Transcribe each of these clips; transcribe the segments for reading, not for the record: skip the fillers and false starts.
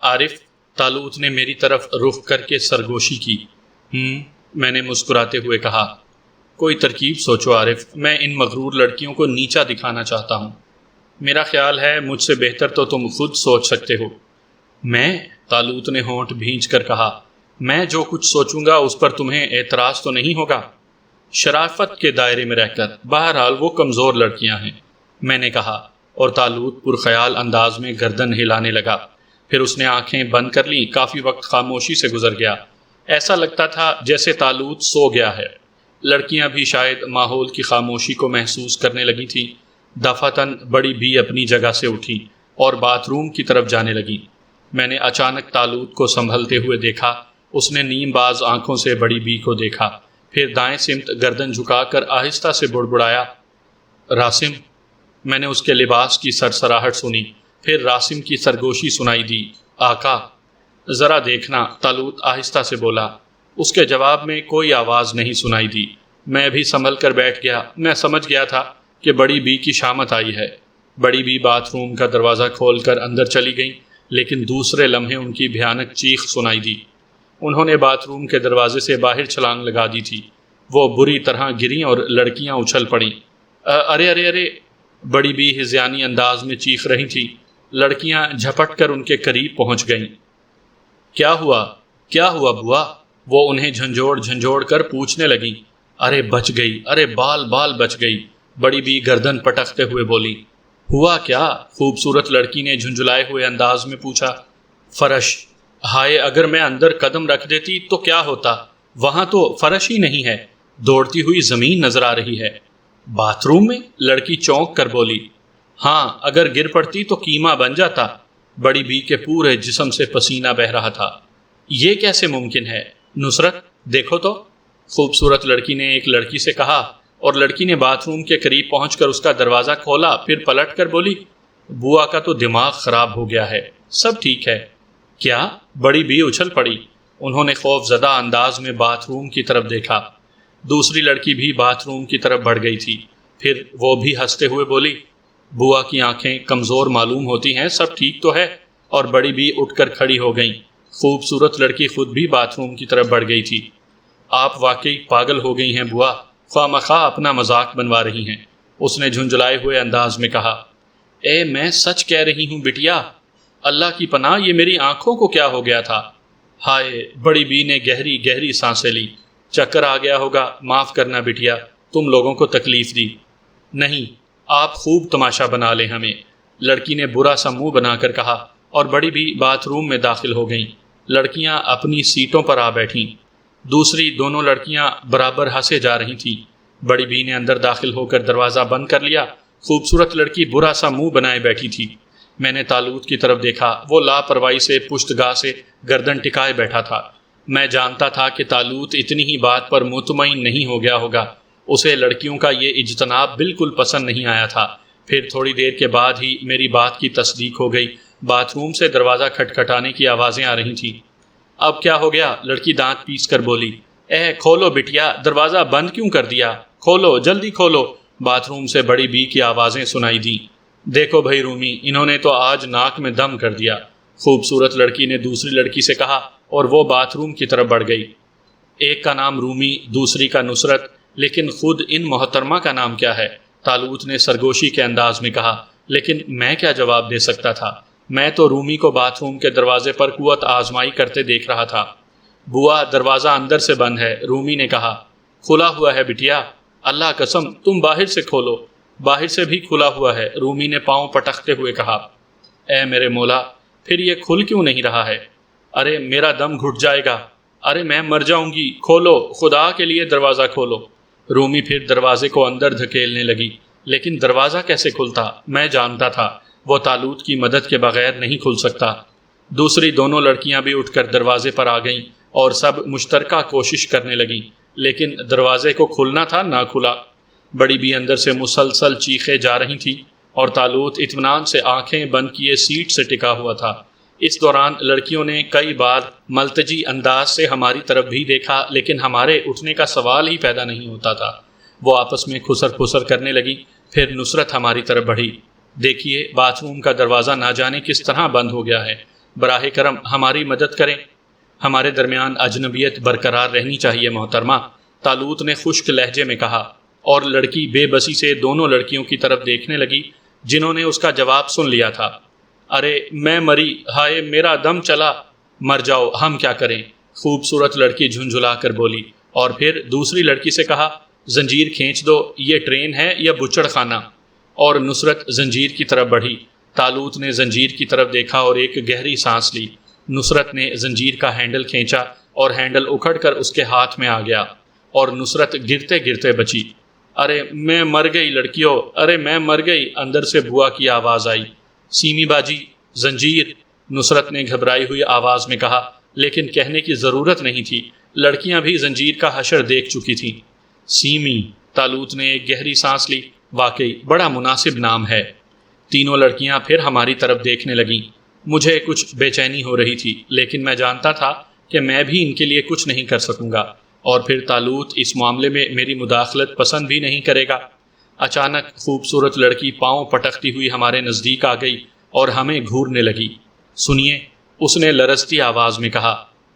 عارف، طالوت نے میری طرف رخ کر کے سرگوشی کی۔ میں نے مسکراتے ہوئے کہا، کوئی ترکیب سوچو عارف، میں ان مغرور لڑکیوں کو نیچا دکھانا چاہتا ہوں۔ میرا خیال ہے مجھ سے بہتر تو تم خود سوچ سکتے ہو۔ میں؟ طالوت نے ہونٹ بھینچ کر کہا، میں جو کچھ سوچوں گا اس پر تمہیں اعتراض تو نہیں ہوگا؟ شرافت کے دائرے میں رہ کر، بہرحال وہ کمزور لڑکیاں ہیں، میں نے کہا، اور طالوت پرخیال انداز میں گردن ہلانے لگا۔ پھر اس نے آنکھیں بند کر لیں۔ کافی وقت خاموشی سے گزر گیا۔ ایسا لگتا تھا جیسے طالوت سو گیا ہے۔ لڑکیاں بھی شاید ماحول کی خاموشی کو محسوس کرنے لگی تھیں۔ دفعتاً بڑی بی اپنی جگہ سے اٹھی اور باتھ روم کی طرف جانے لگی۔ میں نے اچانک طالوت کو سنبھلتے ہوئے دیکھا۔ اس نے نیم باز آنکھوں سے بڑی بی کو دیکھا، پھر دائیں سمت گردن جھکا کر آہستہ سے بڑبڑایا، راسم۔ میں نے اس کے لباس کی سرسراہٹ سنی، پھر راسم کی سرگوشی سنائی دی، آقا۔ ذرا دیکھنا، طالوت آہستہ سے بولا۔ اس کے جواب میں کوئی آواز نہیں سنائی دی۔ میں بھی سنبھل کر بیٹھ گیا۔ میں سمجھ گیا تھا کہ بڑی بی کی شامت آئی ہے۔ بڑی بی باتھ روم کا دروازہ کھول کر اندر چلی گئیں، لیکن دوسرے لمحے ان کی بھیانک چیخ سنائی دی۔ انہوں نے باتھ روم کے دروازے سے باہر چھلانگ لگا دی تھی۔ وہ بری طرح گریں اور لڑکیاں اچھل پڑیں۔ ارے ارے ارے! بڑی بی ہذیانی انداز میں چیخ رہی تھی۔ لڑکیاں جھپٹ کر ان کے قریب پہنچ گئیں۔ کیا ہوا؟ کیا ہوا بوا؟ وہ انہیں جھنجھوڑ جھنجھوڑ کر پوچھنے لگیں۔ ارے بچ گئی، ارے بال بال بچ گئی، بڑی بی گردن پٹکتے ہوئے بولی۔ ہوا کیا؟ خوبصورت لڑکی نے جھنجھلائے ہوئے انداز میں پوچھا۔ فرش! ہائے، اگر میں اندر قدم رکھ دیتی تو کیا ہوتا؟ وہاں تو فرش ہی نہیں ہے، دوڑتی ہوئی زمین نظر آ رہی ہے۔ باتھ روم میں؟ لڑکی چونک کر بولی۔ ہاں، اگر گر پڑتی تو کیما بن جاتا۔ بڑی بی کے پورے جسم سے پسینہ بہہ رہا تھا۔ یہ کیسے ممکن ہے؟ نصرت، دیکھو تو، خوبصورت لڑکی نے ایک لڑکی سے کہا، اور لڑکی نے باتھ روم کے قریب پہنچ کر اس کا دروازہ کھولا، پھر پلٹ کر بولی، بوا کا تو دماغ خراب ہو گیا ہے، سب ٹھیک ہے۔ کیا؟ بڑی بی اچھل پڑی۔ انہوں نے خوف زدہ انداز میں باتھ روم کی طرف دیکھا۔ دوسری لڑکی بھی باتھ روم کی طرف بڑھ گئی تھی۔ پھر وہ بھی ہنستے ہوئے بولی، بوا کی آنکھیں کمزور معلوم ہوتی ہیں، سب ٹھیک تو ہے۔ اور بڑی بی اٹھ کر کھڑی ہو گئیں۔ خوبصورت لڑکی خود بھی باتھ روم کی طرف بڑھ گئی تھی۔ آپ واقعی پاگل ہو گئی ہیں بوا، خواہ مخواہ اپنا مذاق بنوا رہی ہیں، اس نے جھنجھلائے ہوئے انداز میں کہا۔ اے میں سچ کہہ رہی ہوں بٹیا، اللہ کی پناہ، یہ میری آنکھوں کو کیا ہو گیا تھا؟ ہائے! بڑی بی نے گہری گہری سانسیں لی۔ چکر آ گیا ہوگا، معاف کرنا بٹیا، تم لوگوں کو تکلیف دی۔ نہیں، آپ خوب تماشا بنا لیں ہمیں، لڑکی نے برا سا منہ بنا کر کہا، اور بڑی بی باتھ روم میں داخل ہو گئیں۔ لڑکیاں اپنی سیٹوں پر آ بیٹھیں۔ دوسری دونوں لڑکیاں برابر ہنسے جا رہی تھیں۔ بڑی بی نے اندر داخل ہو کر دروازہ بند کر لیا۔ خوبصورت لڑکی برا سا منہ بنائے بیٹھی تھی۔ میں نے طالوت کی طرف دیکھا۔ وہ لاپرواہی سے پشت گاہ سے گردن ٹکائے بیٹھا تھا۔ میں جانتا تھا کہ طالوت اتنی ہی بات پر مطمئن نہیں ہو گیا ہوگا۔ اسے لڑکیوں کا یہ اجتناب بالکل پسند نہیں آیا تھا۔ پھر تھوڑی دیر کے بعد ہی میری بات کی تصدیق ہو گئی۔ باتھ روم سے دروازہ کھٹکھٹانے کی آوازیں آ رہی تھیں۔ اب کیا ہو گیا؟ لڑکی دانت پیس کر بولی۔ اے کھولو بٹیا، دروازہ بند کیوں کر دیا؟ کھولو، جلدی کھولو۔ باتھ روم سے بڑی بی کی آوازیں سنائی دیں۔ دیکھو بھائی رومی، انہوں نے تو آج ناک میں دم کر دیا، خوبصورت لڑکی نے دوسری لڑکی سے کہا، اور وہ باتھ روم کی طرف بڑھ گئی۔ ایک کا نام رومی، دوسری کا نصرت، لیکن خود ان محترمہ کا نام کیا ہے؟ طالوت نے سرگوشی کے انداز میں کہا۔ لیکن میں کیا جواب دے سکتا تھا؟ میں تو رومی کو باتھ روم کے دروازے پر قوت آزمائی کرتے دیکھ رہا تھا۔ بوا، دروازہ اندر سے بند ہے، رومی نے کہا۔ کھلا ہوا ہے بٹیا، اللہ قسم، تم باہر سے کھولو۔ باہر سے بھی کھلا ہوا ہے، رومی نے پاؤں پٹکتے ہوئے کہا۔ اے میرے مولا، پھر یہ کھل کیوں نہیں رہا ہے؟ ارے میرا دم گھٹ جائے گا، ارے میں مر جاؤں گی، کھولو، خدا کے لیے دروازہ کھولو۔ رومی پھر دروازے کو اندر دھکیلنے لگی، لیکن دروازہ کیسے کھلتا؟ میں جانتا تھا وہ طالوت کی مدد کے بغیر نہیں کھل سکتا۔ دوسری دونوں لڑکیاں بھی اٹھ کر دروازے پر آ گئیں اور سب مشترکہ کوشش کرنے لگیں، لیکن دروازے کو کھلنا تھا، نہ کھلا۔ بڑی بی اندر سے مسلسل چیخے جا رہی تھی، اور طالوت اطمینان سے آنکھیں بند کیے سیٹ سے ٹکا ہوا تھا۔ اس دوران لڑکیوں نے کئی بار ملتجی انداز سے ہماری طرف بھی دیکھا، لیکن ہمارے اٹھنے کا سوال ہی پیدا نہیں ہوتا تھا۔ وہ آپس میں خسر پھسر کرنے لگی۔ پھر نصرت ہماری طرف بڑھی۔ دیکھیے، باتھ روم کا دروازہ نہ جانے کس طرح بند ہو گیا ہے۔ براہ کرم ہماری مدد کریں۔ ہمارے درمیان اجنبیت برقرار رہنی چاہیے محترمہ، طالوت نے خشک لہجے میں کہا، اور لڑکی بے بسی سے دونوں لڑکیوں کی طرف دیکھنے لگی جنہوں نے اس کا جواب سن لیا تھا۔ ارے میں مری، ہائے میرا دم چلا۔ مر جاؤ، ہم کیا کریں؟ خوبصورت لڑکی جھنجھلا کر بولی، اور پھر دوسری لڑکی سے کہا، زنجیر کھینچ دو، یہ ٹرین ہے یا بچڑ خانہ؟ اور نصرت زنجیر کی طرف بڑھی۔ طالوت نے زنجیر کی طرف دیکھا اور ایک گہری سانس لی۔ نصرت نے زنجیر کا ہینڈل کھینچا اور ہینڈل اکھڑ کر اس کے ہاتھ میں آ گیا، اور نصرت گرتے گرتے بچی۔ ارے میں مر گئی لڑکیوں، ارے میں مر گئی، اندر سے بوا کی آواز آئی۔ سیمی باجی، زنجیر، نصرت نے گھبرائی ہوئی آواز میں کہا، لیکن کہنے کی ضرورت نہیں تھی، لڑکیاں بھی زنجیر کا حشر دیکھ چکی تھیں۔ سیمی، طالوت نے ایک گہری سانس لی، واقعی بڑا مناسب نام ہے۔ تینوں لڑکیاں پھر ہماری طرف دیکھنے لگیں۔ مجھے کچھ بے چینی ہو رہی تھی، لیکن میں جانتا تھا کہ میں بھی ان کے لیے کچھ نہیں کر سکوں گا، اور پھر طالوت اس معاملے میں میری مداخلت پسند بھی نہیں کرے گا۔ اچانک خوبصورت لڑکی پاؤں پٹکتی ہوئی ہمارے نزدیک آ گئی اور ہمیں گھورنے لگی۔ سنیے، اس نے لرزتی آواز میں کہا۔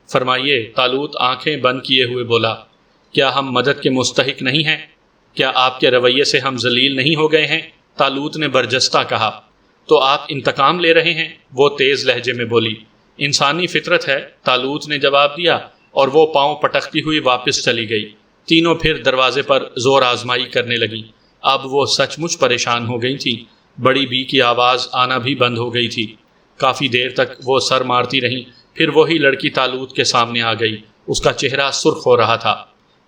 فرمائیے، طالوت آنکھیں بند کیے ہوئے بولا۔ کیا ہم مدد کے مستحق نہیں ہیں؟ کیا آپ کے رویے سے ہم ذلیل نہیں ہو گئے ہیں؟ طالوت نے برجستہ کہا۔ تو آپ انتقام لے رہے ہیں؟ وہ تیز لہجے میں بولی۔ انسانی فطرت ہے، طالوت نے جواب دیا، اور وہ پاؤں پٹکتی ہوئی واپس چلی گئی۔ تینوں پھر دروازے پر زور آزمائی کرنے لگیں۔ اب وہ سچ مچ پریشان ہو گئی تھی۔ بڑی بی کی آواز آنا بھی بند ہو گئی تھی۔ کافی دیر تک وہ سر مارتی رہیں، پھر وہی لڑکی طالوت کے سامنے آ گئی۔ اس کا چہرہ سرخ ہو رہا تھا۔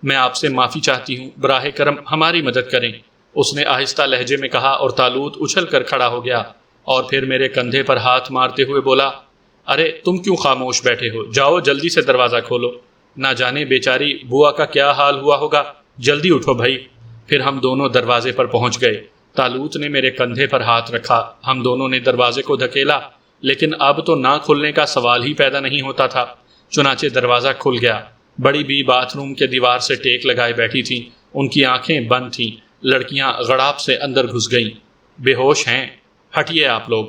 میں آپ سے معافی چاہتی ہوں، براہ کرم ہماری مدد کریں، اس نے آہستہ لہجے میں کہا، اور طالوت اچھل کر کھڑا ہو گیا اور پھر میرے کندھے پر ہاتھ مارتے ہوئے بولا، ارے تم کیوں خاموش بیٹھے ہو؟ جاؤ جلدی سے دروازہ کھولو، نہ جانے بیچاری بوا کا کیا حال ہوا ہوگا، جلدی اٹھو بھائی۔ پھر ہم دونوں دروازے پر پہنچ گئے۔ طالوت نے میرے کندھے پر ہاتھ رکھا، ہم دونوں نے دروازے کو دھکیلا، لیکن اب تو نہ کھلنے کا سوال ہی پیدا نہیں ہوتا تھا۔ چنانچہ دروازہ کھل گیا۔ بڑی بی باتھ روم کے دیوار سے ٹیک لگائے بیٹھی تھیں، ان کی آنکھیں بند تھیں۔ لڑکیاں غڑاپ سے اندر گھس گئیں۔ بے ہوش ہیں، ہٹیے آپ لوگ،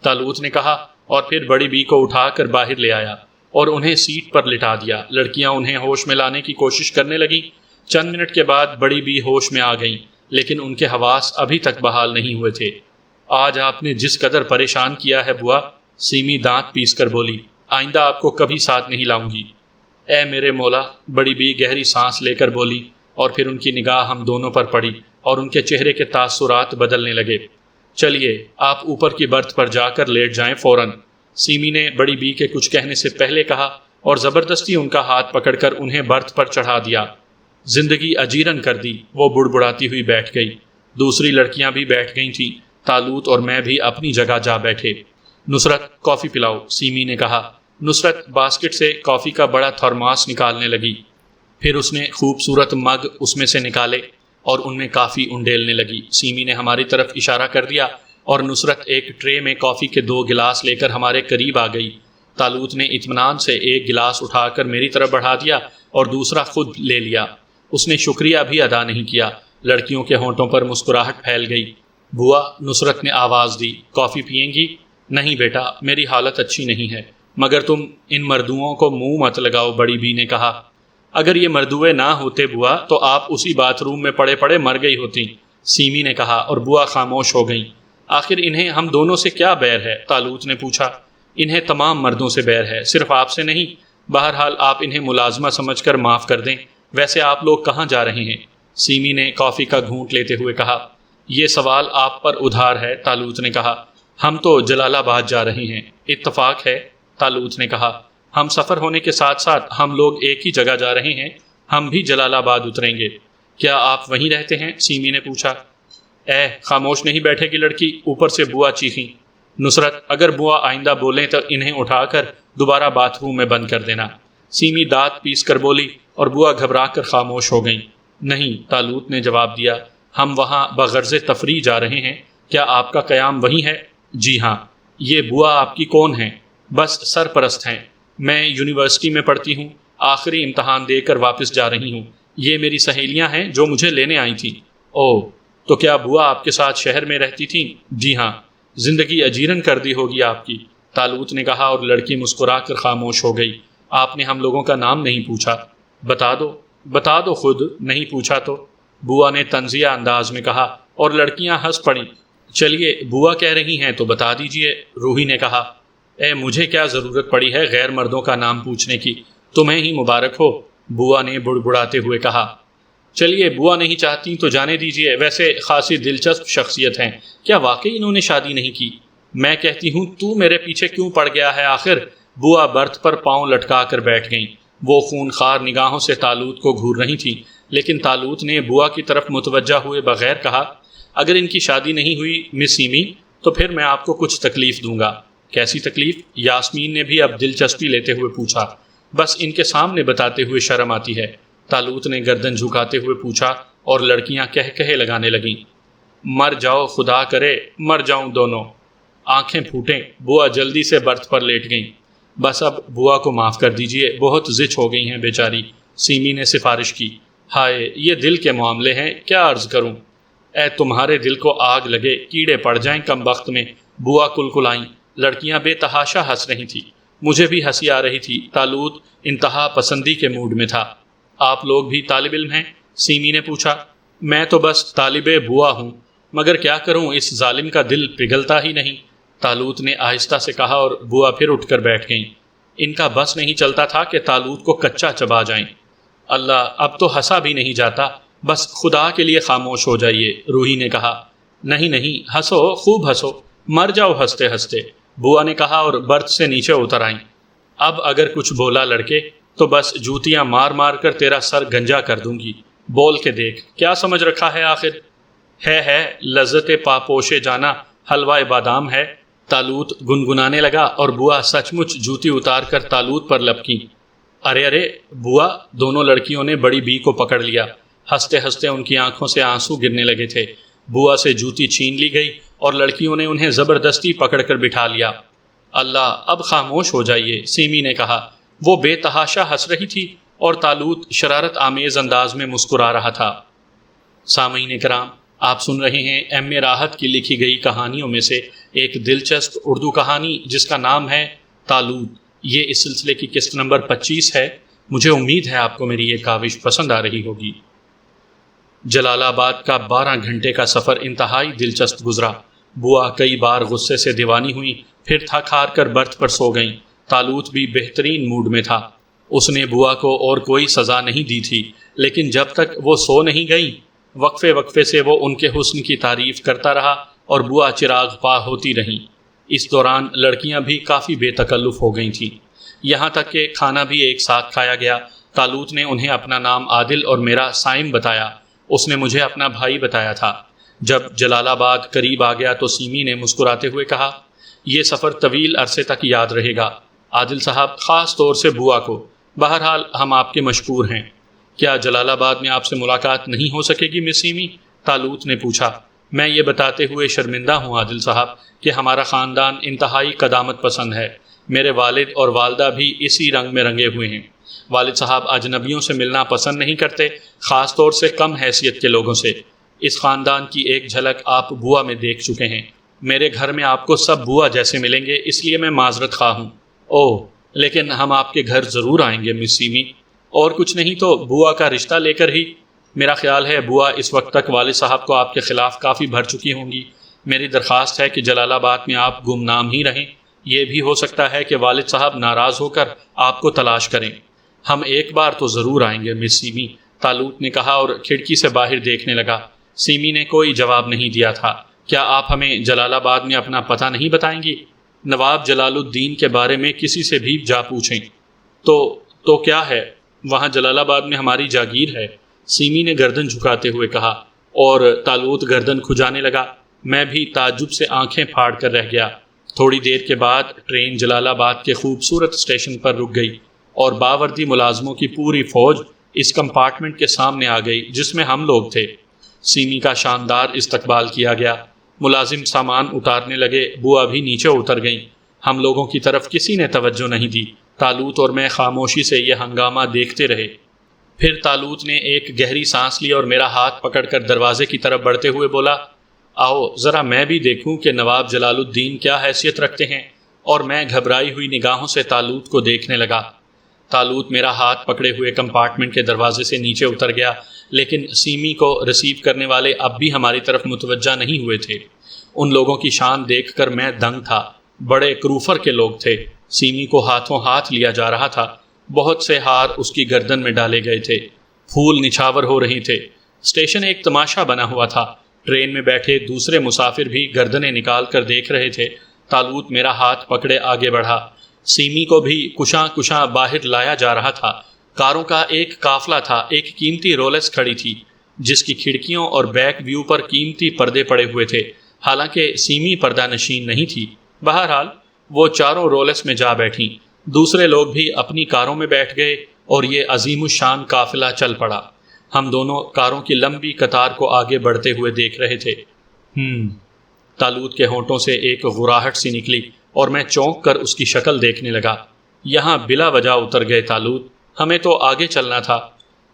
طالوت نے کہا، اور پھر بڑی بی کو اٹھا کر باہر لے آیا اور انہیں سیٹ پر لٹا دیا۔ لڑکیاں انہیں ہوش میں لانے کی کوشش کرنے لگیں۔ چند منٹ کے بعد بڑی بی ہوش میں آ گئیں، لیکن ان کے حواس ابھی تک بحال نہیں ہوئے تھے۔ آج آپ نے جس قدر پریشان کیا ہے بوا، سیمی دانت پیس کر بولی، آئندہ آپ کو کبھی ساتھ نہیں لاؤں گی۔ اے میرے مولا، بڑی بی گہری سانس لے کر بولی، اور پھر ان کی نگاہ ہم دونوں پر پڑی اور ان کے چہرے کے تاثرات بدلنے لگے۔ چلیے، آپ اوپر کی برتھ پر جا کر لیٹ جائیں فوراً، سیمی نے بڑی بی کے کچھ کہنے سے پہلے کہا، اور زبردستی ان کا ہاتھ پکڑ کر انہیں برتھ پر چڑھا دیا۔ زندگی اجیرن کر دی، وہ بڑبڑاتی ہوئی بیٹھ گئی۔ دوسری لڑکیاں بھی بیٹھ گئی تھیں۔ طالوت اور میں بھی اپنی جگہ جا بیٹھے۔ نصرت، کافی پلاؤ، سیمی نے کہا۔ نصرت باسکٹ سے کافی کا بڑا تھرماس نکالنے لگی، پھر اس نے خوبصورت مگ اس میں سے نکالے اور ان میں کافی انڈیلنے لگی۔ سیمی نے ہماری طرف اشارہ کر دیا اور نصرت ایک ٹرے میں کافی کے 2 گلاس لے کر ہمارے قریب آ گئی۔ طالوت نے اطمینان سے ایک گلاس اٹھا کر میری طرف بڑھا دیا اور دوسرا خود لے لیا۔ اس نے شکریہ بھی ادا نہیں کیا۔ لڑکیوں کے ہونٹوں پر مسکراہٹ پھیل گئی۔ بوا، نصرت نے آواز دی، کافی پئیں گی؟ نہیں بیٹا، میری حالت اچھی نہیں ہے، مگر تم ان مردوؤں کو منہ مت لگاؤ، بڑی بی نے کہا۔ اگر یہ مردوئے نہ ہوتے بوا تو آپ اسی باتھ روم میں پڑے پڑے مر گئی ہوتی، سیمی نے کہا، اور بوا خاموش ہو گئیں۔ آخر انہیں ہم دونوں سے کیا بیر ہے؟ طالوت نے پوچھا۔ انہیں تمام مردوں سے بیر ہے، صرف آپ سے نہیں۔ بہرحال آپ انہیں ملازمہ سمجھ کر معاف کر دیں۔ ویسے آپ لوگ کہاں جا رہے ہیں؟ سیمی نے کافی کا گھونٹ لیتے ہوئے کہا۔ یہ سوال آپ پر ادھار ہے، طالوت نے کہا۔ ہم تو جلال آباد جا رہے ہیں۔ اتفاق ہے، طالوت نے کہا۔ ہم سفر ہونے کے ساتھ ساتھ ہم لوگ ایک ہی جگہ جا رہے ہیں، ہم بھی جلال آباد اتریں گے۔ کیا آپ وہیں رہتے ہیں؟ سیمی نے پوچھا۔ اے خاموش نہیں بیٹھے گی لڑکی، اوپر سے بوا چیخیں۔ نصرت، اگر بوا آئندہ بولیں تو انہیں اٹھا کر دوبارہ باتھ روم میں بند کر دینا، سیمی دانت پیس کر بولی، اور بوا گھبرا کر خاموش ہو گئیں۔ نہیں، طالوت نے جواب دیا، ہم وہاں بغرض تفریح جا رہے ہیں۔ کیا آپ کا قیام وہیں ہے؟ جی ہاں۔ یہ بوا آپ کی کون ہیں؟ بس سرپرست ہیں، میں یونیورسٹی میں پڑھتی ہوں، آخری امتحان دے کر واپس جا رہی ہوں۔ یہ میری سہیلیاں ہیں جو مجھے لینے آئی تھیں۔ اوہ، تو کیا بوا آپ کے ساتھ شہر میں رہتی تھیں؟ جی ہاں۔ زندگی اجیرن کر دی ہوگی آپ کی، طالوت نے کہا اور لڑکی مسکرا کر خاموش ہو گئی۔ آپ نے ہم لوگوں کا نام نہیں پوچھا۔ بتا دو خود، نہیں پوچھا تو، بوا نے طنزیہ انداز میں کہا اور لڑکیاں ہنس پڑیں۔ چلیے بوا کہہ رہی ہیں تو بتا دیجئے، روحی نے کہا۔ مجھے کیا ضرورت پڑی ہے غیر مردوں کا نام پوچھنے کی، تمہیں ہی مبارک ہو، بوا نے بڑبڑاتے ہوئے کہا۔ چلیے بوا نہیں چاہتی تو جانے دیجئے، ویسے خاصی دلچسپ شخصیت ہیں، کیا واقعی انہوں نے شادی نہیں کی؟ میں کہتی ہوں تو میرے پیچھے کیوں پڑ گیا ہے آخر؟ بوا برتھ پر پاؤں لٹکا کر بیٹھ گئیں۔ وہ خونخوار نگاہوں سے طالوت کو گھور رہی تھی، لیکن طالوت نے بوا کی طرف متوجہ ہوئے بغیر کہا، اگر ان کی شادی نہیں ہوئی مس سیمی تو پھر میں آپ کو کچھ تکلیف دوں گا۔ کیسی تکلیف؟ یاسمین نے بھی اب دلچسپی لیتے ہوئے پوچھا۔ بس ان کے سامنے بتاتے ہوئے شرم آتی ہے، طالوت نے گردن جھکاتے ہوئے پوچھا اور لڑکیاں کہے لگانے لگیں۔ مر جاؤ، خدا کرے مر جاؤں دونوں۔ آنکھیں پھوٹیں، بوا جلدی سے برتھ پر لیٹ گئیں۔ بس اب بوا کو معاف کر دیجئے، بہت زچ ہو گئی ہیں بیچاری، سیمی نے سفارش کی۔ ہائے یہ دل کے معاملے ہیں، کیا عرض کروں۔ تمہارے دل کو آگ لگے، کیڑے پڑ جائیں کم وقت میں، بوا کلکلائیں۔ لڑکیاں بے تحاشا ہنس رہی تھی، مجھے بھی ہنسی آ رہی تھی۔ طالوت انتہا پسندی کے موڈ میں تھا۔ آپ لوگ بھی طالب علم ہیں؟ سیمی نے پوچھا۔ میں تو بس طالب بوا ہوں، مگر کیا کروں، اس ظالم کا دل پگھلتا ہی نہیں، طالوت نے آہستہ سے کہا اور بوا پھر اٹھ کر بیٹھ گئیں۔ ان کا بس نہیں چلتا تھا کہ طالوت کو کچا چبا جائیں۔ اللہ، اب تو ہنسا بھی نہیں جاتا، بس خدا کے لیے خاموش ہو جائیے، روحی نے کہا۔ نہیں ہنسو، خوب ہنسو، مر جاؤ ہنستے ہنستے، بوا نے کہا اور برتھ سے نیچے اتر آئیں۔ اب اگر کچھ بولا لڑکے تو بس جوتیاں مار مار کر تیرا سر گنجا کر دوں گی، بول کے دیکھ، کیا سمجھ رکھا ہے آخر؟ ہے لذت پاپوشے جانا حلوہ بادام ہے، طالوت گنگنانے لگا اور بوا سچ مچ جوتی اتار کر طالوت پر لپکیں۔ ارے بوا، دونوں لڑکیوں نے بڑی بی کو پکڑ لیا، ہنستے ہنستے ان کی آنکھوں سے آنسو گرنے لگے تھے۔ بوا سے جوتی چھین لی گئی اور لڑکیوں نے انہیں زبردستی پکڑ کر بٹھا لیا۔ اللہ، اب خاموش ہو جائیے، سیمی نے کہا۔ وہ بے تحاشا ہنس رہی تھی اور طالوت شرارت آمیز انداز میں مسکرا رہا تھا۔ سامعین کرام، آپ سن رہے ہیں ایم اے راحت کی لکھی گئی کہانیوں میں سے ایک دلچسپ اردو کہانی جس کا نام ہے طالوت۔ یہ اس سلسلے کی قسط نمبر 25 ہے۔ مجھے امید ہے آپ کو میری یہ کاوش پسند آ رہی ہوگی۔ جلال آباد کا 12 گھنٹے کا سفر انتہائی دلچسپ گزرا۔ بوا کئی بار غصے سے دیوانی ہوئی، پھر تھک ہار کر برتھ پر سو گئیں۔ طالوت بھی بہترین موڈ میں تھا۔ اس نے بوا کو اور کوئی سزا نہیں دی تھی، لیکن جب تک وہ سو نہیں گئیں، وقفے سے وہ ان کے حسن کی تعریف کرتا رہا اور بوا چراغ پا ہوتی رہیں۔ اس دوران لڑکیاں بھی کافی بے تکلف ہو گئی تھیں، یہاں تک کہ کھانا بھی ایک ساتھ کھایا گیا۔ طالوت نے انہیں اپنا نام عادل اور میرا سائم بتایا، اس نے مجھے اپنا بھائی بتایا تھا۔ جب جلال آباد قریب آ گیا تو سیمی نے مسکراتے ہوئے کہا، یہ سفر طویل عرصے تک یاد رہے گا، عادل صاحب، خاص طور سے بوا کو۔ بہرحال ہم آپ کے مشکور ہیں۔ کیا جلال آباد میں آپ سے ملاقات نہیں ہو سکے گی مس سیمی؟ طالوت نے پوچھا۔ میں یہ بتاتے ہوئے شرمندہ ہوں عادل صاحب کہ ہمارا خاندان انتہائی قدامت پسند ہے۔ میرے والد اور والدہ بھی اسی رنگ میں رنگے ہوئے ہیں۔ والد صاحب اجنبیوں سے ملنا پسند نہیں کرتے، خاص طور سے کم حیثیت کے لوگوں سے۔ اس خاندان کی ایک جھلک آپ بوا میں دیکھ چکے ہیں۔ میرے گھر میں آپ کو سب بوا جیسے ملیں گے، اس لیے میں معذرت خواہ ہوں۔ اوہ، لیکن ہم آپ کے گھر ضرور آئیں گے مس سیمی، اور کچھ نہیں تو بوا کا رشتہ لے کر ہی۔ میرا خیال ہے بوا اس وقت تک والد صاحب کو آپ کے خلاف کافی بھر چکی ہوں گی۔ میری درخواست ہے کہ جلال آباد میں آپ گمنام ہی رہیں۔ یہ بھی ہو سکتا ہے کہ والد صاحب ناراض ہو کر آپ کو تلاش کریں۔ ہم ایک بار تو ضرور آئیں گے مس سیمی، طالوت نے کہا اور کھڑکی سے باہر دیکھنے لگا۔ سیمی نے کوئی جواب نہیں دیا تھا۔ کیا آپ ہمیں جلال آباد میں اپنا پتہ نہیں بتائیں گی؟ نواب جلال الدین کے بارے میں کسی سے بھی جا پوچھیں۔ تو کیا ہے؟ وہاں جلال آباد میں ہماری جاگیر ہے، سیمی نے گردن جھکاتے ہوئے کہا، اور طالوت گردن کھجانے لگا۔ میں بھی تعجب سے آنکھیں پھاڑ کر رہ گیا۔ تھوڑی دیر کے بعد ٹرین جلال آباد کے خوبصورت اسٹیشن پر رک گئی اور باوردی ملازموں کی پوری فوج اس کمپارٹمنٹ کے سامنے آ گئی جس میں ہم لوگ تھے۔ سیمی کا شاندار استقبال کیا گیا، ملازم سامان اتارنے لگے، بوا بھی نیچے اتر گئیں۔ ہم لوگوں کی طرف کسی نے توجہ نہیں دی۔ طالوت اور میں خاموشی سے یہ ہنگامہ دیکھتے رہے۔ پھر طالوت نے ایک گہری سانس لی اور میرا ہاتھ پکڑ کر دروازے کی طرف بڑھتے ہوئے بولا، آؤ ذرا میں بھی دیکھوں کہ نواب جلال الدین کیا حیثیت رکھتے ہیں اور میں گھبرائی ہوئی نگاہوں سے طالوت کو دیکھنے لگا۔ طالوت میرا ہاتھ پکڑے ہوئے کمپارٹمنٹ کے دروازے سے نیچے اتر گیا، لیکن سیمی کو ریسیو کرنے والے اب بھی ہماری طرف متوجہ نہیں ہوئے تھے۔ ان لوگوں کی شان دیکھ کر میں دنگ تھا۔ بڑے کروفر کے لوگ تھے۔ سیمی کو ہاتھوں ہاتھ لیا جا رہا تھا۔ بہت سے ہار اس کی گردن میں ڈالے گئے تھے۔ پھول نچھاور ہو رہی تھے۔ اسٹیشن ایک تماشا بنا ہوا تھا۔ ٹرین میں بیٹھے دوسرے مسافر بھی گردنیں نکال کر دیکھ رہے تھے۔ طالوت میرا ہاتھ پکڑے آگے بڑھا۔ سیمی کو بھی کشاں کشاں باہر لایا جا رہا تھا۔ کاروں کا ایک قافلہ تھا۔ ایک قیمتی رولکس کھڑی تھی جس کی کھڑکیوں اور بیک ویو پر قیمتی پردے پڑے ہوئے تھے، حالانکہ سیمی پردہ نشین نہیں تھی۔ بہرحال وہ چاروں رولکس میں جا بیٹھیں۔ دوسرے لوگ بھی اپنی کاروں میں بیٹھ گئے اور یہ عظیم الشان قافلہ چل پڑا۔ ہم دونوں کاروں کی لمبی قطار کو آگے بڑھتے ہوئے دیکھ رہے تھے۔ طالوت کے ہونٹوں سے ایک غراہٹ سی نکلی اور میں چونک کر اس کی شکل دیکھنے لگا۔ یہاں بلا وجہ اتر گئے طالوت، ہمیں تو آگے چلنا تھا۔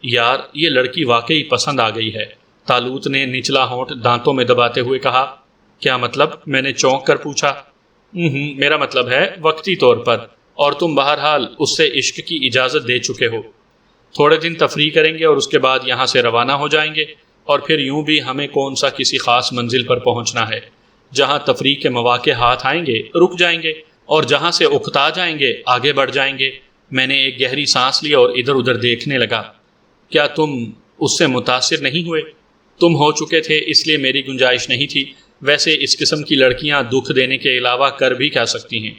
یار یہ لڑکی واقعی پسند آ گئی ہے، طالوت نے نچلا ہونٹ دانتوں میں دباتے ہوئے کہا۔ کیا مطلب؟ میں نے چونک کر پوچھا۔ میرا مطلب ہے وقتی طور پر، اور تم بہرحال اس سے عشق کی اجازت دے چکے ہو۔ تھوڑے دن تفریح کریں گے اور اس کے بعد یہاں سے روانہ ہو جائیں گے، اور پھر یوں بھی ہمیں کون سا کسی خاص منزل پر پہنچنا ہے۔ جہاں تفریح کے مواقع ہاتھ آئیں گے رک جائیں گے، اور جہاں سے اکتا جائیں گے آگے بڑھ جائیں گے۔ میں نے ایک گہری سانس لی اور ادھر ادھر دیکھنے لگا۔ کیا تم اس سے متاثر نہیں ہوئے؟ تم ہو چکے تھے اس لیے میری گنجائش نہیں تھی۔ ویسے اس قسم کی لڑکیاں دکھ دینے کے علاوہ کر بھی کیا سکتی ہیں؟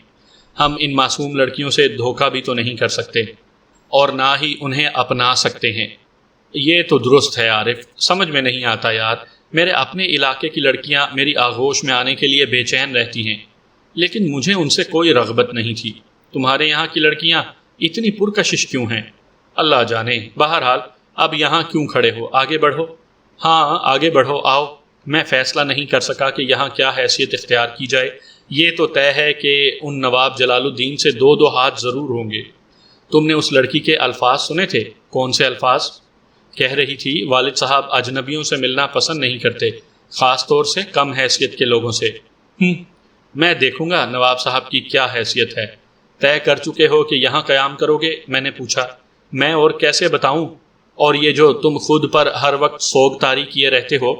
ہم ان معصوم لڑکیوں سے دھوکہ بھی تو نہیں کر سکتے، اور نہ ہی انہیں اپنا سکتے ہیں۔ یہ تو درست ہے عارف، سمجھ میں نہیں آتا یار، میرے اپنے علاقے کی لڑکیاں میری آغوش میں آنے کے لیے بے چین رہتی ہیں، لیکن مجھے ان سے کوئی رغبت نہیں تھی۔ تمہارے یہاں کی لڑکیاں اتنی پرکشش کیوں ہیں؟ اللہ جانے۔ بہرحال اب یہاں کیوں کھڑے ہو؟ آگے بڑھو۔ ہاں آگے بڑھو، آؤ۔ میں فیصلہ نہیں کر سکا کہ یہاں کیا حیثیت اختیار کی جائے۔ یہ تو طے ہے کہ ان نواب جلال الدین سے دو دو ہاتھ ضرور ہوں گے۔ تم نے اس لڑکی کے الفاظ سنے تھے؟ کون سے الفاظ؟ کہہ رہی تھی والد صاحب اجنبیوں سے ملنا پسند نہیں کرتے، خاص طور سے کم حیثیت کے لوگوں سے۔ میں دیکھوں گا نواب صاحب کی کیا حیثیت ہے۔ طے کر چکے ہو کہ یہاں قیام کرو گے؟ میں نے پوچھا۔ میں اور کیسے بتاؤں؟ اور یہ جو تم خود پر ہر وقت سوگ طاری کیے رہتے ہو،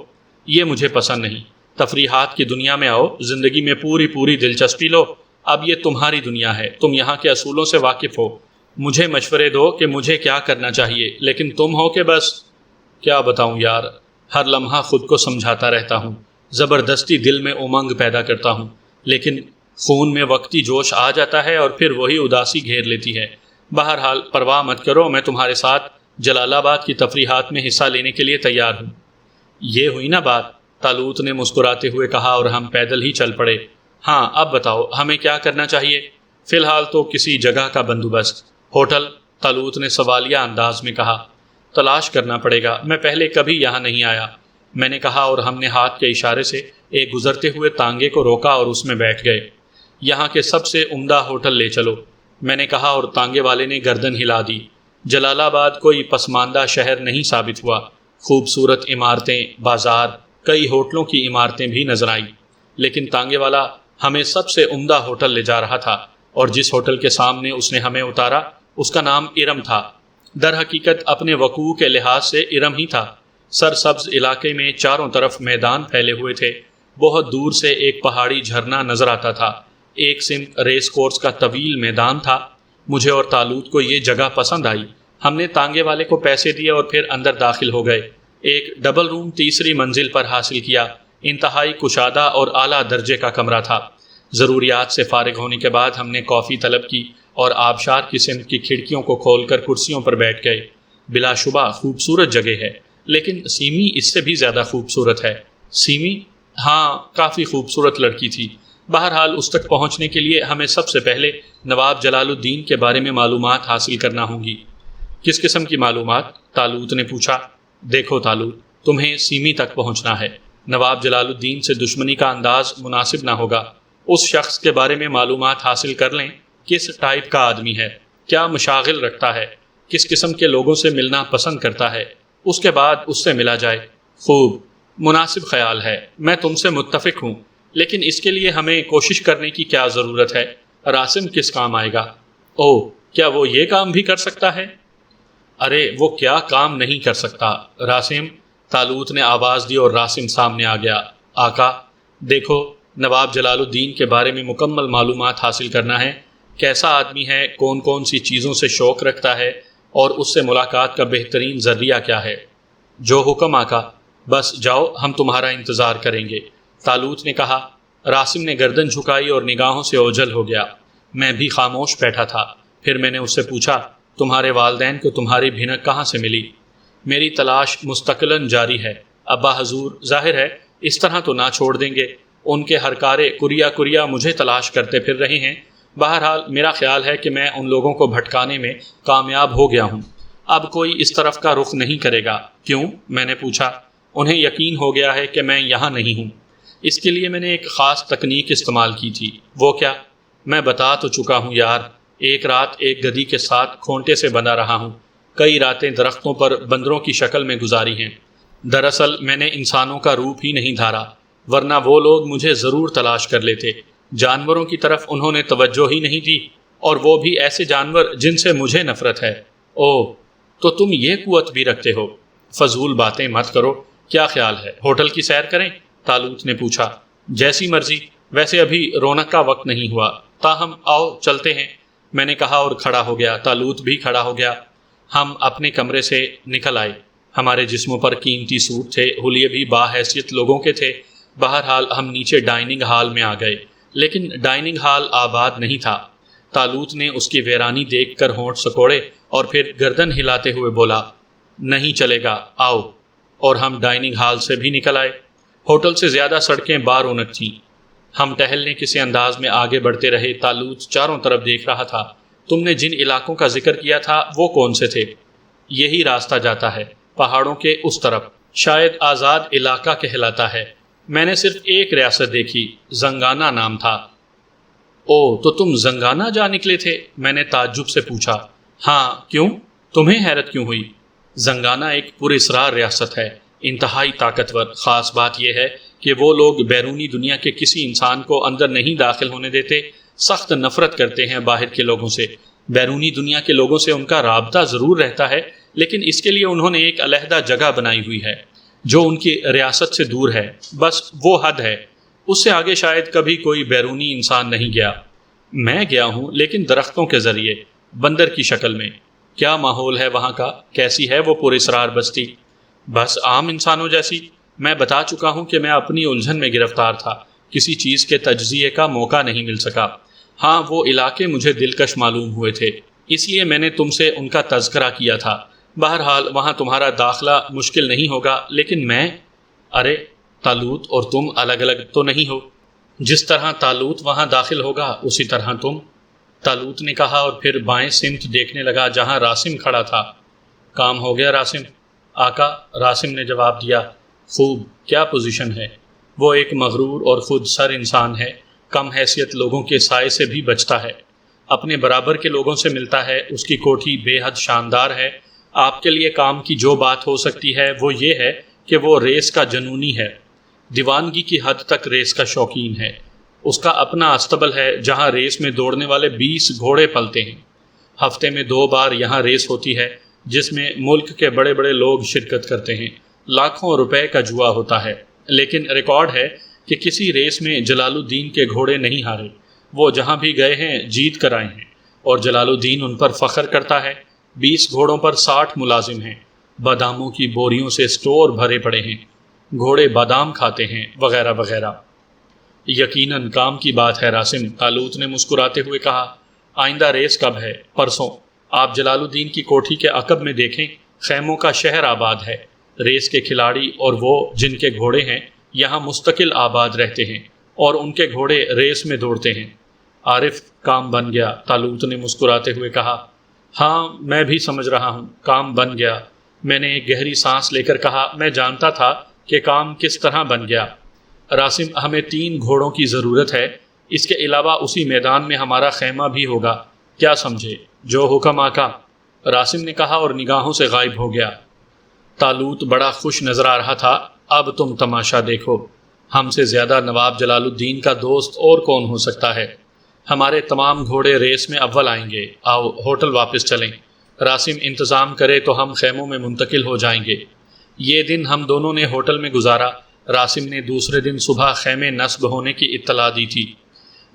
یہ مجھے پسند نہیں۔ تفریحات کی دنیا میں آؤ، زندگی میں پوری دلچسپی لو۔ اب یہ تمہاری دنیا ہے، تم یہاں کے اصولوں سے واقف ہو۔ مجھے مشورے دو کہ مجھے کیا کرنا چاہیے، لیکن تم ہو کہ بس کیا بتاؤں یار، ہر لمحہ خود کو سمجھاتا رہتا ہوں، زبردستی دل میں امنگ پیدا کرتا ہوں، لیکن خون میں وقتی جوش آ جاتا ہے اور پھر وہی اداسی گھیر لیتی ہے۔ بہرحال پرواہ مت کرو، میں تمہارے ساتھ جلال آباد کی تفریحات میں حصہ لینے کے لیے تیار ہوں۔ یہ ہوئی نا بات، طالوت نے مسکراتے ہوئے کہا، اور ہم پیدل ہی چل پڑے۔ ہاں اب بتاؤ ہمیں کیا کرنا چاہیے؟ فی الحال تو کسی جگہ کا بندوبست۔ ہوٹل؟ طالوت نے سوالیہ انداز میں کہا۔ تلاش کرنا پڑے گا، میں پہلے کبھی یہاں نہیں آیا، میں نے کہا، اور ہم نے ہاتھ کے اشارے سے ایک گزرتے ہوئے تانگے کو روکا اور اس میں بیٹھ گئے۔ یہاں کے سب سے عمدہ ہوٹل لے چلو، میں نے کہا، اور تانگے والے نے گردن ہلا دی۔ جلال آباد کوئی پسماندہ شہر نہیں ثابت ہوا۔ خوبصورت عمارتیں، بازار، کئی ہوٹلوں کی عمارتیں بھی نظر آئیں، لیکن تانگے والا ہمیں سب سے عمدہ ہوٹل لے جا رہا تھا، اور جس ہوٹل کے سامنے اس نے ہمیں اتارا اس کا نام ارم تھا۔ در حقیقت اپنے وقوع کے لحاظ سے ارم ہی تھا۔ سرسبز علاقے میں چاروں طرف میدان پھیلے ہوئے تھے، بہت دور سے ایک پہاڑی جھرنا نظر آتا تھا، ایک سمت ریس کورس کا طویل میدان تھا۔ مجھے اور طالوت کو یہ جگہ پسند آئی۔ ہم نے تانگے والے کو پیسے دیے اور پھر اندر داخل ہو گئے۔ ایک ڈبل روم تیسری منزل پر حاصل کیا، انتہائی کشادہ اور اعلیٰ درجے کا کمرہ تھا۔ ضروریات سے فارغ ہونے کے بعد ہم نے کافی طلب کی اور آبشار کی سمت کی کھڑکیوں کو کھول کر کرسیوں پر بیٹھ گئے۔ بلا شبہ خوبصورت جگہ ہے، لیکن سیمی اس سے بھی زیادہ خوبصورت ہے۔ سیمی؟ ہاں، کافی خوبصورت لڑکی تھی۔ بہرحال اس تک پہنچنے کے لیے ہمیں سب سے پہلے نواب جلال الدین کے بارے میں معلومات حاصل کرنا ہوں گی۔ کس قسم کی معلومات؟ طالوت نے پوچھا۔ دیکھو طالوت، تمہیں سیمی تک پہنچنا ہے، نواب جلال الدین سے دشمنی کا انداز مناسب نہ ہوگا۔ اس شخص کے بارے میں معلومات حاصل کر لیں، کس ٹائپ کا آدمی ہے، کیا مشاغل رکھتا ہے، کس قسم کے لوگوں سے ملنا پسند کرتا ہے، اس کے بعد اس سے ملا جائے۔ خوب، مناسب خیال ہے، میں تم سے متفق ہوں، لیکن اس کے لیے ہمیں کوشش کرنے کی کیا ضرورت ہے؟ راسم کس کام آئے گا؟ او، کیا وہ یہ کام بھی کر سکتا ہے؟ ارے وہ کیا کام نہیں کر سکتا؟ راسم، طالوت نے آواز دی اور راسم سامنے آ گیا۔ آقا، دیکھو، نواب جلال الدین کے بارے میں مکمل معلومات حاصل کرنا ہے۔ کیسا آدمی ہے، کون کون سی چیزوں سے شوق رکھتا ہے، اور اس سے ملاقات کا بہترین ذریعہ کیا ہے؟ جو حکم آقا، بس جاؤ، ہم تمہارا انتظار کریں گے، طالوت نے کہا۔ راسم نے گردن جھکائی اور نگاہوں سے اوجھل ہو گیا۔ میں بھی خاموش بیٹھا تھا۔ پھر میں نے اس سے پوچھا، تمہارے والدین کو تمہاری بھینک کہاں سے ملی؟ میری تلاش مستقلاً جاری ہے ابا حضور، ظاہر ہے اس طرح تو نہ چھوڑ دیں گے۔ ان کے ہر کارے کریا مجھے تلاش کرتے پھر رہے ہیں۔ بہرحال میرا خیال ہے کہ میں ان لوگوں کو بھٹکانے میں کامیاب ہو گیا ہوں۔ اب کوئی اس طرف کا رخ نہیں کرے گا۔ کیوں؟ میں نے پوچھا۔ انہیں یقین ہو گیا ہے کہ میں یہاں نہیں ہوں۔ اس کے لیے میں نے ایک خاص تکنیک استعمال کی تھی۔ وہ کیا؟ میں بتا تو چکا ہوں یار۔ ایک رات ایک گدھی کے ساتھ کھونٹے سے بندھا رہا ہوں۔ کئی راتیں درختوں پر بندروں کی شکل میں گزاری ہیں۔ دراصل میں نے انسانوں کا روپ ہی نہیں دھارا، ورنہ وہ لوگ مجھے ضرور تلاش کر لیتے۔ جانوروں کی طرف انہوں نے توجہ ہی نہیں دی، اور وہ بھی ایسے جانور جن سے مجھے نفرت ہے۔ او، تو تم یہ قوت بھی رکھتے ہو؟ فضول باتیں مت کرو۔ کیا خیال ہے، ہوٹل کی سیر کریں؟ طالوت نے پوچھا۔ جیسی مرضی، ویسے ابھی رونق کا وقت نہیں ہوا، تاہم آؤ چلتے ہیں، میں نے کہا اور کھڑا ہو گیا۔ طالوت بھی کھڑا ہو گیا۔ ہم اپنے کمرے سے نکل آئے۔ ہمارے جسموں پر قیمتی سوٹ تھے، حلیے بھی باحیثیت لوگوں کے تھے۔ بہرحال ہم نیچے ڈائننگ ہال میں آ گئے، لیکن ڈائننگ ہال آباد نہیں تھا۔ طالوت نے اس کی ویرانی دیکھ کر ہونٹ سکوڑے اور پھر گردن ہلاتے ہوئے بولا، نہیں چلے گا، آؤ۔ اور ہم ڈائننگ ہال سے بھی نکل آئے۔ ہوٹل سے زیادہ سڑکیں بارونق تھیں۔ ہم ٹہلنے کسی انداز میں آگے بڑھتے رہے۔ طالوت چاروں طرف دیکھ رہا تھا۔ تم نے جن علاقوں کا ذکر کیا تھا وہ کون سے تھے؟ یہی راستہ جاتا ہے، پہاڑوں کے اس طرف، شاید آزاد علاقہ کہلاتا ہے۔ میں نے صرف ایک ریاست دیکھی، زنگانہ نام تھا۔ او، تو تم زنگانہ جا نکلے تھے؟ میں نے تعجب سے پوچھا۔ ہاں، کیوں؟ تمہیں حیرت کیوں ہوئی؟ زنگانہ ایک پراسرار ریاست ہے، انتہائی طاقتور۔ خاص بات یہ ہے کہ وہ لوگ بیرونی دنیا کے کسی انسان کو اندر نہیں داخل ہونے دیتے، سخت نفرت کرتے ہیں باہر کے لوگوں سے۔ بیرونی دنیا کے لوگوں سے ان کا رابطہ ضرور رہتا ہے، لیکن اس کے لیے انہوں نے ایک علیحدہ جگہ بنائی ہوئی ہے جو ان کی ریاست سے دور ہے۔ بس وہ حد ہے، اس سے آگے شاید کبھی کوئی بیرونی انسان نہیں گیا۔ میں گیا ہوں، لیکن درختوں کے ذریعے، بندر کی شکل میں۔ کیا ماحول ہے وہاں کا؟ کیسی ہے وہ پراسرار بستی؟ بس عام انسانوں جیسی۔ میں بتا چکا ہوں کہ میں اپنی الجھن میں گرفتار تھا، کسی چیز کے تجزیے کا موقع نہیں مل سکا۔ ہاں، وہ علاقے مجھے دلکش معلوم ہوئے تھے، اس لیے میں نے تم سے ان کا تذکرہ کیا تھا۔ بہرحال وہاں تمہارا داخلہ مشکل نہیں ہوگا، لیکن میں… ارے، طالوت اور تم الگ الگ تو نہیں ہو؟ جس طرح طالوت وہاں داخل ہوگا اسی طرح تم، طالوت نے کہا، اور پھر بائیں سمت دیکھنے لگا جہاں راسم کھڑا تھا۔ کام ہو گیا راسم؟ آقا، راسم نے جواب دیا۔ خوب، کیا پوزیشن ہے؟ وہ ایک مغرور اور خود سر انسان ہے، کم حیثیت لوگوں کے سائے سے بھی بچتا ہے، اپنے برابر کے لوگوں سے ملتا ہے۔ اس کی کوٹھی بے حد شاندار ہے۔ آپ کے لیے کام کی جو بات ہو سکتی ہے وہ یہ ہے کہ وہ ریس کا جنونی ہے، دیوانگی کی حد تک ریس کا شوقین ہے۔ اس کا اپنا استبل ہے جہاں ریس میں دوڑنے والے 20 گھوڑے پلتے ہیں۔ ہفتے میں 2 بار یہاں ریس ہوتی ہے، جس میں ملک کے بڑے بڑے لوگ شرکت کرتے ہیں۔ لاکھوں روپے کا جوا ہوتا ہے، لیکن ریکارڈ ہے کہ کسی ریس میں جلال الدین کے گھوڑے نہیں ہارے۔ وہ جہاں بھی گئے ہیں جیت کر آئے ہیں، اور جلال الدین ان پر فخر کرتا ہے۔ 20 گھوڑوں پر 60 ملازم ہیں، باداموں کی بوریوں سے سٹور بھرے پڑے ہیں، گھوڑے بادام کھاتے ہیں، وغیرہ وغیرہ۔ یقیناً کام کی بات ہے راسم، طالوت نے مسکراتے ہوئے کہا۔ آئندہ ریس کب ہے؟ پرسوں۔ آپ جلال الدین کی کوٹھی کے عقب میں دیکھیں، خیموں کا شہر آباد ہے۔ ریس کے کھلاڑی اور وہ جن کے گھوڑے ہیں یہاں مستقل آباد رہتے ہیں، اور ان کے گھوڑے ریس میں دوڑتے ہیں۔ عارف، کام بن گیا، طالوت نے مسکراتے ہوئے کہا۔ ہاں، میں بھی سمجھ رہا ہوں، کام بن گیا۔ میں نے ایک گہری سانس لے کر کہا، میں جانتا تھا کہ کام کس طرح بن گیا۔ راسم، ہمیں 3 گھوڑوں کی ضرورت ہے، اس کے علاوہ اسی میدان میں ہمارا خیمہ بھی ہوگا، کیا سمجھے؟ جو حکم آقا، راسم نے کہا اور نگاہوں سے غائب ہو گیا۔ طالوت بڑا خوش نظر آ رہا تھا۔ اب تم تماشا دیکھو، ہم سے زیادہ نواب جلال الدین کا دوست اور کون ہو سکتا ہے؟ ہمارے تمام گھوڑے ریس میں اول آئیں گے، آؤ ہوٹل واپس چلیں، راسم انتظام کرے تو ہم خیموں میں منتقل ہو جائیں گے۔ یہ دن ہم دونوں نے ہوٹل میں گزارا۔ راسم نے دوسرے دن صبح خیمے نصب ہونے کی اطلاع دی تھی۔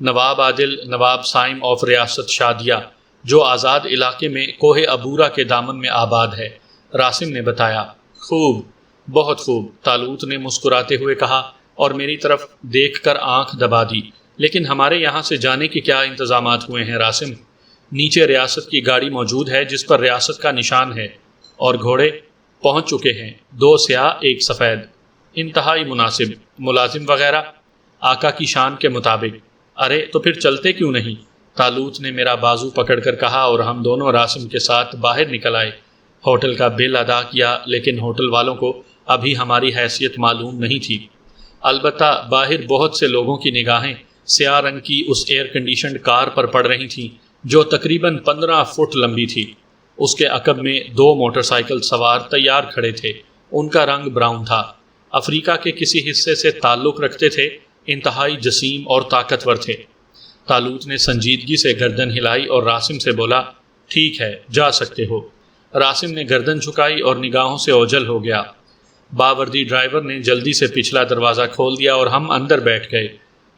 نواب عادل، نواب سائم آف ریاست شادیہ، جو آزاد علاقے میں کوہ عبورہ کے دامن میں آباد ہے، راسم نے بتایا۔ خوب، بہت خوب، طالوت نے مسکراتے ہوئے کہا اور میری طرف دیکھ کر آنکھ دبا دی۔ لیکن ہمارے یہاں سے جانے کے کیا انتظامات ہوئے ہیں راسم؟ نیچے ریاست کی گاڑی موجود ہے جس پر ریاست کا نشان ہے، اور گھوڑے پہنچ چکے ہیں، 2 سیاہ 1 سفید۔ انتہائی مناسب۔ ملازم وغیرہ؟ آقا کی شان کے مطابق۔ ارے تو پھر چلتے کیوں نہیں؟ طالوت نے میرا بازو پکڑ کر کہا اور ہم دونوں راسم کے ساتھ باہر نکل آئے۔ ہوٹل کا بل ادا کیا، لیکن ہوٹل والوں کو ابھی ہماری حیثیت معلوم نہیں تھی۔ البتہ باہر بہت سے لوگوں کی نگاہیں سیاہ رنگ کی اس ایئر کنڈیشنڈ کار پر پڑ رہی تھیں جو تقریباً 15 فٹ لمبی تھی۔ اس کے عقب میں 2 موٹر سائیکل سوار تیار کھڑے تھے۔ ان کا رنگ براؤن تھا، افریقہ کے کسی حصے سے تعلق رکھتے تھے، انتہائی جسیم اور طاقتور تھے۔ طالوت نے سنجیدگی سے گردن ہلائی اور راسم سے بولا، ٹھیک ہے، جا سکتے ہو۔ راسم نے گردن جھکائی اور نگاہوں سے اوجھل ہو گیا۔ باوردی ڈرائیور نے جلدی سے پچھلا دروازہ کھول دیا اور ہم اندر بیٹھ گئے۔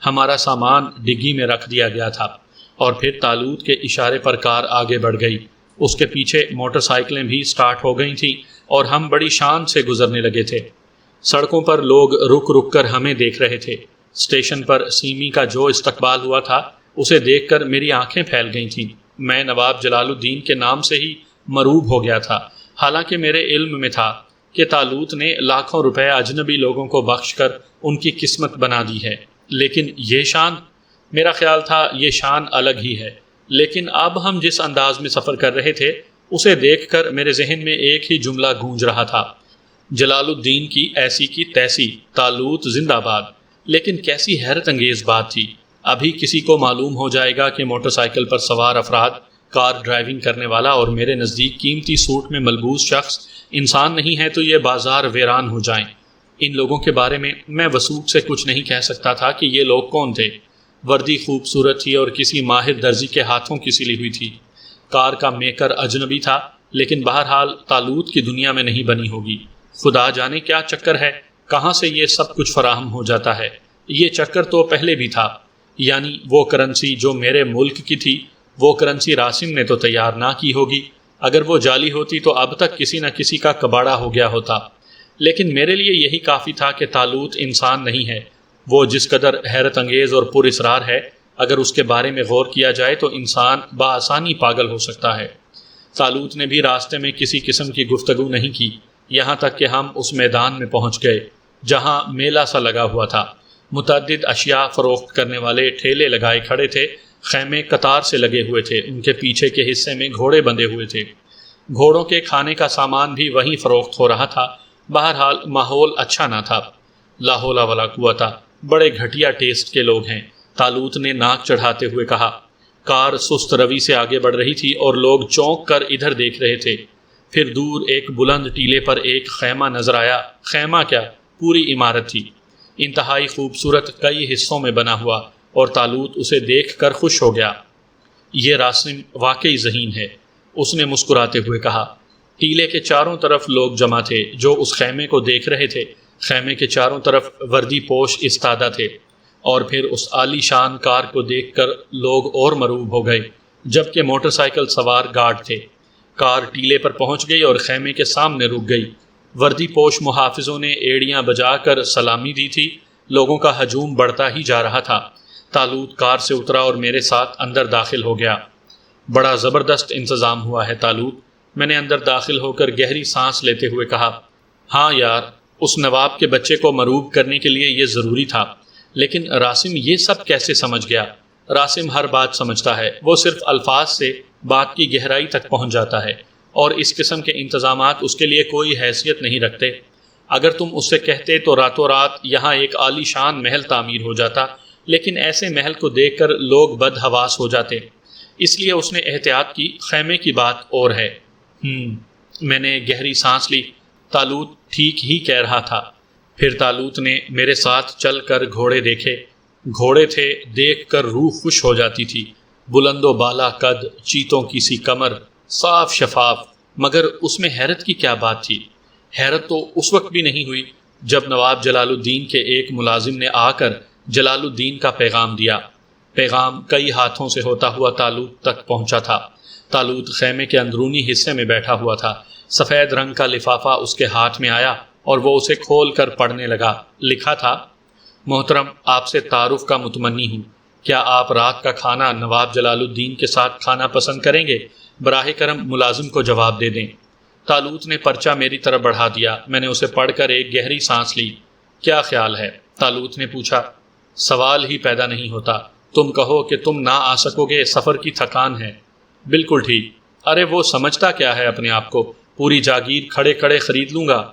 ہمارا سامان ڈگی میں رکھ دیا گیا تھا، اور پھر طالوت کے اشارے پر کار آگے بڑھ گئی۔ اس کے پیچھے موٹر سائیکلیں بھی سٹارٹ ہو گئی تھیں اور ہم بڑی شان سے گزرنے لگے تھے۔ سڑکوں پر لوگ رک رک کر ہمیں دیکھ رہے تھے۔ اسٹیشن پر سیمی کا جو استقبال ہوا تھا اسے دیکھ کر میری آنکھیں پھیل گئی تھیں۔ میں نواب جلال الدین کے نام سے ہی مروب ہو گیا تھا، حالانکہ میرے علم میں تھا کہ طالوت نے لاکھوں روپے اجنبی لوگوں کو بخش کر ان کی قسمت بنا دی ہے۔ لیکن یہ شان، میرا خیال تھا یہ شان الگ ہی ہے۔ لیکن اب ہم جس انداز میں سفر کر رہے تھے اسے دیکھ کر میرے ذہن میں ایک ہی جملہ گونج رہا تھا، جلال الدین کی ایسی کی تیسی، طالوت زندہ باد۔ لیکن کیسی حیرت انگیز بات تھی، ابھی کسی کو معلوم ہو جائے گا کہ موٹر سائیکل پر سوار افراد، کار ڈرائیونگ کرنے والا اور میرے نزدیک قیمتی سوٹ میں ملبوس شخص انسان نہیں ہے تو یہ بازار ویران ہو جائیں۔ ان لوگوں کے بارے میں وثوق سے کچھ نہیں کہہ سکتا تھا کہ یہ لوگ کون تھے۔ وردی خوبصورت تھی اور کسی ماہر درزی کے ہاتھوں کی سلی ہوئی تھی۔ کار کا میکر اجنبی تھا، لیکن بہرحال طالوت کی دنیا میں نہیں بنی ہوگی۔ خدا جانے کیا چکر ہے، کہاں سے یہ سب کچھ فراہم ہو جاتا ہے۔ یہ چکر تو پہلے بھی تھا، یعنی وہ کرنسی جو میرے ملک کی تھی، وہ کرنسی راسم نے تو تیار نہ کی ہوگی۔ اگر وہ جعلی ہوتی تو اب تک کسی نہ کسی کا کباڑا ہو گیا ہوتا۔ لیکن میرے لیے یہی کافی تھا کہ طالوت انسان نہیں ہے۔ وہ جس قدر حیرت انگیز اور پر اسرار ہے، اگر اس کے بارے میں غور کیا جائے تو انسان بآسانی پاگل ہو سکتا ہے۔ طالوت نے بھی راستے میں کسی قسم کی گفتگو نہیں کی، یہاں تک کہ ہم اس میدان میں پہنچ گئے جہاں میلہ سا لگا ہوا تھا۔ متعدد اشیاء فروخت کرنے والے ٹھیلے لگائے کھڑے تھے، خیمے قطار سے لگے ہوئے تھے، ان کے پیچھے کے حصے میں گھوڑے بندھے ہوئے تھے۔ گھوڑوں کے کھانے کا سامان بھی وہیں فروخت ہو رہا تھا۔ بہرحال ماحول اچھا نہ تھا۔ لا حول ولا قوت، بڑے گھٹیا ٹیسٹ کے لوگ ہیں، طالوت نے ناک چڑھاتے ہوئے کہا۔ کار سست روی سے آگے بڑھ رہی تھی اور لوگ چونک کر ادھر دیکھ رہے تھے۔ پھر دور ایک بلند ٹیلے پر ایک خیمہ نظر آیا۔ خیمہ کیا، پوری عمارت تھی، انتہائی خوبصورت، کئی حصوں میں بنا ہوا، اور طالوت اسے دیکھ کر خوش ہو گیا۔ یہ راسم واقعی ذہین ہے، اس نے مسکراتے ہوئے کہا۔ ٹیلے کے چاروں طرف لوگ جمع تھے جو اس خیمے کو دیکھ رہے تھے۔ خیمے کے چاروں طرف وردی پوش استادہ تھے، اور پھر اس عالی شان کار کو دیکھ کر لوگ اور مروب ہو گئے، جبکہ موٹر سائیکل سوار گارڈ تھے۔ کار ٹیلے پر پہنچ گئی اور خیمے کے سامنے رک گئی۔ وردی پوش محافظوں نے ایڑیاں بجا کر سلامی دی تھی۔ لوگوں کا ہجوم بڑھتا ہی جا رہا تھا۔ طالوت کار سے اترا اور میرے ساتھ اندر داخل ہو گیا۔ بڑا زبردست انتظام ہوا ہے طالوت، میں نے اندر داخل ہو کر گہری سانس لیتے ہوئے کہا۔ ہاں یار، اس نواب کے بچے کو مروب کرنے کے لیے یہ ضروری تھا، لیکن راسم یہ سب کیسے سمجھ گیا؟ راسم ہر بات سمجھتا ہے، وہ صرف الفاظ سے بات کی گہرائی تک پہنچ جاتا ہے، اور اس قسم کے انتظامات اس کے لیے کوئی حیثیت نہیں رکھتے۔ اگر تم اس سے کہتے تو راتوں رات یہاں ایک عالی شان محل تعمیر ہو جاتا، لیکن ایسے محل کو دیکھ کر لوگ بدحواس ہو جاتے، اس لیے اس نے احتیاط کی۔ خیمے کی بات اور ہے۔ میں نے گہری سانس لی۔ طالوت ٹھیک ہی کہہ رہا تھا۔ پھر طالوت نے میرے ساتھ چل کر گھوڑے دیکھے۔ گھوڑے تھے، دیکھ کر روح خوش ہو جاتی تھی۔ بلند و بالا قد، چیتوں کی سی کمر، صاف شفاف، مگر اس میں حیرت کی کیا بات تھی؟ حیرت تو اس وقت بھی نہیں ہوئی جب نواب جلال الدین کے ایک ملازم نے آ کر جلال الدین کا پیغام دیا۔ پیغام کئی ہاتھوں سے ہوتا ہوا طالوت تک پہنچا تھا۔ طالوت خیمے کے اندرونی حصے میں بیٹھا ہوا تھا۔ سفید رنگ کا لفافہ اس کے ہاتھ میں آیا اور وہ اسے کھول کر پڑھنے لگا۔ لکھا تھا: محترم، آپ سے تعارف کا متمنی ہوں۔ کیا آپ رات کا کھانا نواب جلال الدین کے ساتھ کھانا پسند کریں گے؟ براہ کرم ملازم کو جواب دے دیں۔ طالوت نے پرچہ میری طرف بڑھا دیا۔ میں نے اسے پڑھ کر ایک گہری سانس لی۔ کیا خیال ہے؟ طالوت نے پوچھا۔ سوال ہی پیدا نہیں ہوتا۔ تم کہو کہ تم نہ آ سکو گے، سفر کی تھکان ہے۔ بالکل ٹھیک۔ ارے وہ سمجھتا کیا ہے اپنے آپ کو؟ پوری جاگیر کھڑے کھڑے خرید لوں گا۔